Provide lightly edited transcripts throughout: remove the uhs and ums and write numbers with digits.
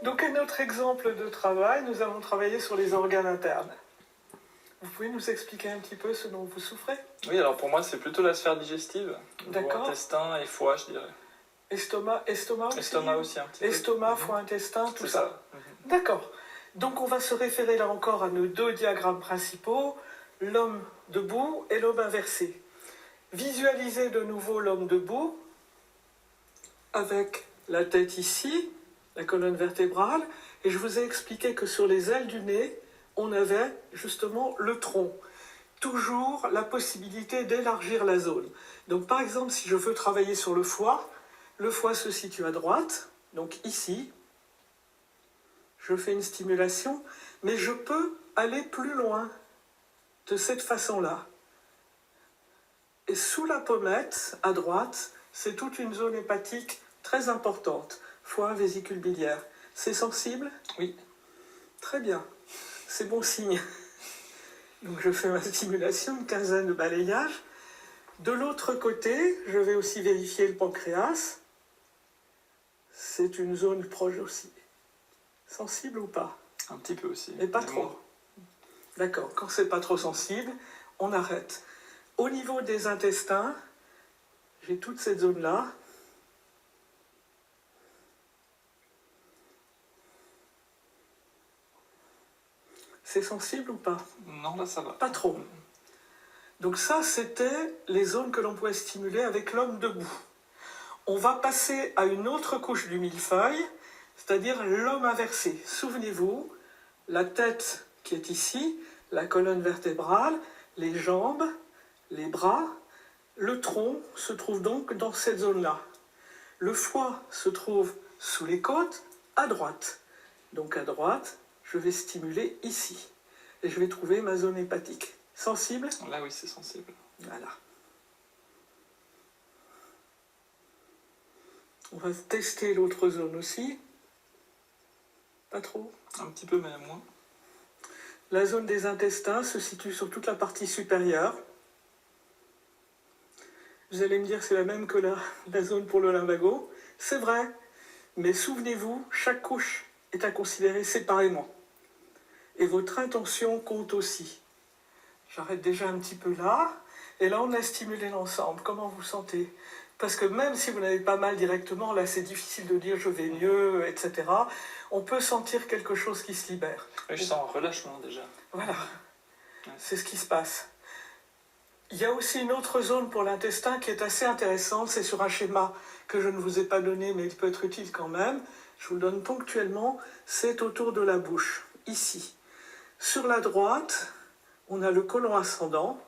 Donc un autre exemple de travail, nous allons travailler sur les organes internes. Vous pouvez nous expliquer un petit peu ce dont vous souffrez? Oui, alors pour moi c'est plutôt la sphère digestive, D'accord. intestin et foie je dirais. Estomac aussi? Estomac aussi un petit peu. Estomac, foie, intestin, tout ça. Mhm. D'accord. Donc on va se référer là encore à nos deux diagrammes principaux, l'homme debout et l'homme inversé. Visualisez de nouveau l'homme debout avec la tête ici, la colonne vertébrale, et je vous ai expliqué que sur les ailes du nez, on avait justement le tronc. Toujours la possibilité d'élargir la zone. Donc par exemple, si je veux travailler sur le foie se situe à droite, donc ici. Je fais une stimulation, mais je peux aller plus loin de cette façon-là. Et sous la pommette, à droite, c'est toute une zone hépatique très importante. Foie, vésicule biliaire. C'est sensible? Oui. Très bien. C'est bon signe. Donc je fais ma stimulation, une quinzaine de balayages. De l'autre côté, je vais aussi vérifier le pancréas. C'est une zone proche aussi. Sensible ou pas? Un petit peu aussi. Mais pas trop. D'accord. Quand c'est pas trop sensible, on arrête. Au niveau des intestins, j'ai toute cette zone-là. C'est sensible ou pas? Non, là ça va. Pas trop. Donc ça, c'était les zones que l'on pouvait stimuler avec l'homme debout. On va passer à une autre couche du millefeuille, c'est-à-dire l'homme inversé. Souvenez-vous, la tête qui est ici, la colonne vertébrale, les jambes, les bras, le tronc se trouve donc dans cette zone-là. Le foie se trouve sous les côtes, à droite. Donc à droite, je vais stimuler ici. Et je vais trouver ma zone hépatique. Sensible? Là oui, c'est sensible. Voilà. On va tester l'autre zone aussi. Pas trop? Un petit peu, mais moins. La zone des intestins se situe sur toute la partie supérieure. Vous allez me dire que c'est la même que la zone pour le lumbago. C'est vrai, mais souvenez-vous, chaque couche est à considérer séparément. Et votre intention compte aussi. J'arrête déjà un petit peu là. Et là, on a stimulé l'ensemble. Comment vous sentez? Parce que même si vous n'avez pas mal directement, là c'est difficile de dire je vais mieux, etc. On peut sentir quelque chose qui se libère. Oui, je sens un relâchement déjà. Voilà, c'est ce qui se passe. Il y a aussi une autre zone pour l'intestin qui est assez intéressante, c'est sur un schéma que je ne vous ai pas donné, mais il peut être utile quand même. Je vous le donne ponctuellement, c'est autour de la bouche, ici. Sur la droite, on a le côlon ascendant,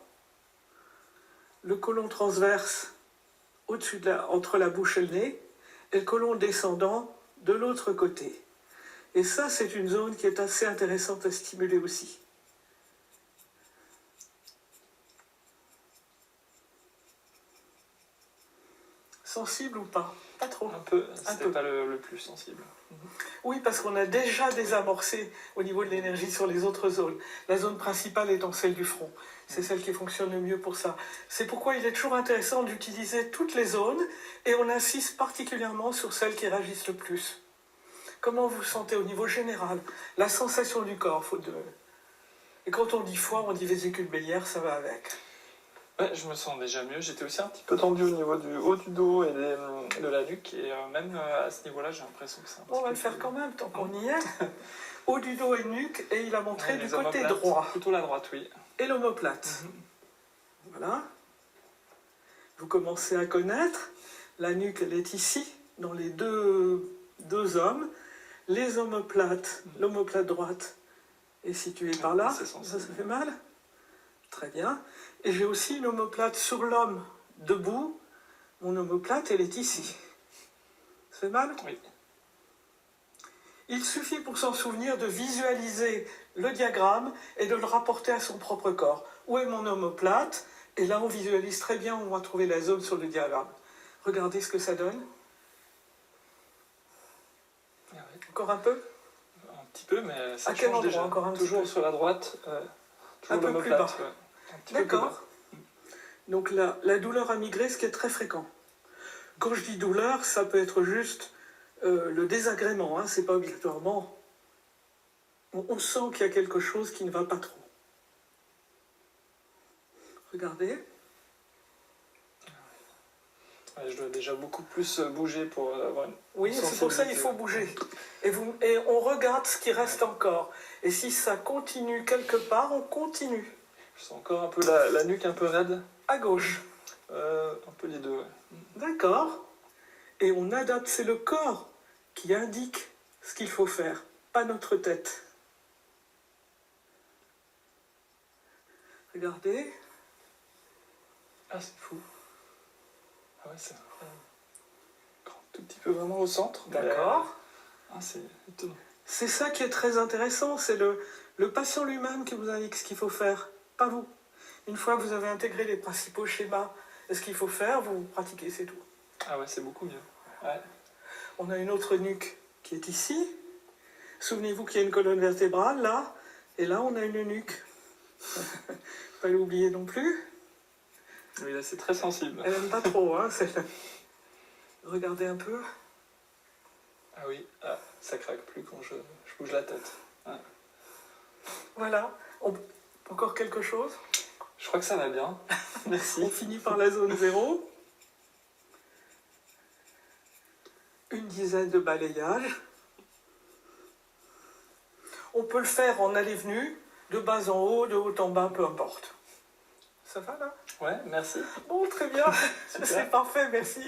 le côlon transverse au-dessus entre la bouche et le nez, et le côlon descendant de l'autre côté. Et ça, c'est une zone qui est assez intéressante à stimuler aussi. Sensible ou pas? Pas trop. Un peu, c'était pas le plus sensible. Oui, parce qu'on a déjà désamorcé au niveau de l'énergie sur les autres zones. La zone principale étant celle du front. C'est celle qui fonctionne le mieux pour ça. C'est pourquoi il est toujours intéressant d'utiliser toutes les zones et on insiste particulièrement sur celles qui réagissent le plus. Comment vous sentez au niveau général? La sensation du corps, Et quand on dit foie, on dit vésicule biliaire, ça va avec. Ouais, je me sens déjà mieux. J'étais aussi un petit peu tendu au niveau du haut du dos et de la nuque. Et même à ce niveau-là, j'ai l'impression que c'est un petit peu... On va le faire quand même, tant qu'on y est. Haut du dos et nuque, et il a montré du côté omoplates, droit. Plutôt la droite, oui. Et l'omoplate. Voilà. Vous commencez à connaître. La nuque, elle est ici, dans les deux hommes. Les omoplates, l'omoplate droite est située par là. Ça fait mal? Très bien. Et j'ai aussi une omoplate sur l'homme debout. Mon omoplate, elle est ici. Ça fait mal? Oui. Il suffit pour s'en souvenir de visualiser le diagramme et de le rapporter à son propre corps. Où est mon omoplate? Et là, on visualise très bien où on va trouver la zone sur le diagramme. Regardez ce que ça donne. Ah oui. Encore un peu? Un petit peu, mais ça à quel change endroit? déjà. Encore un toujours petit peu sur la droite, un peu plus bas. Ouais. D'accord. Donc la douleur à migrer, ce qui est très fréquent. Quand je dis douleur, ça peut être juste le désagrément, hein, c'est pas obligatoirement. On sent qu'il y a quelque chose qui ne va pas trop. Regardez. Ouais, je dois déjà beaucoup plus bouger pour avoir une Oui, c'est pour ça qu'il faut bouger. Et on regarde ce qui reste encore. Et si ça continue quelque part, on continue. Je sens encore un peu la nuque un peu raide. À gauche. Un peu les deux, ouais. D'accord. Et on adapte, c'est le corps qui indique ce qu'il faut faire, pas notre tête. Regardez. Ah, c'est fou. Ah ouais, c'est incroyable. Tout petit peu vraiment au centre. D'accord. Ah, c'est étonnant. C'est ça qui est très intéressant, c'est le patient lui-même qui vous indique ce qu'il faut faire, pas vous. Une fois que vous avez intégré les principaux schémas et ce qu'il faut faire, vous pratiquez, c'est tout. Ah ouais, c'est beaucoup mieux. Ouais. On a une autre nuque qui est ici. Souvenez-vous qu'il y a une colonne vertébrale là, et là on a une nuque. Pas l'oublier non plus. Oui, là c'est très sensible. Elle n'aime pas trop, hein, celle-là. Regardez un peu. Ah oui, ah, ça craque plus quand je bouge la tête. Ouais. Voilà. Encore quelque chose? Je crois que ça va bien. Merci. On finit par la zone 0. Une dizaine de balayages. On peut le faire en allée-venue, de bas en haut, de haut en bas, peu importe. Ça va là? Ouais, merci. Bon, très bien. C'est parfait, merci.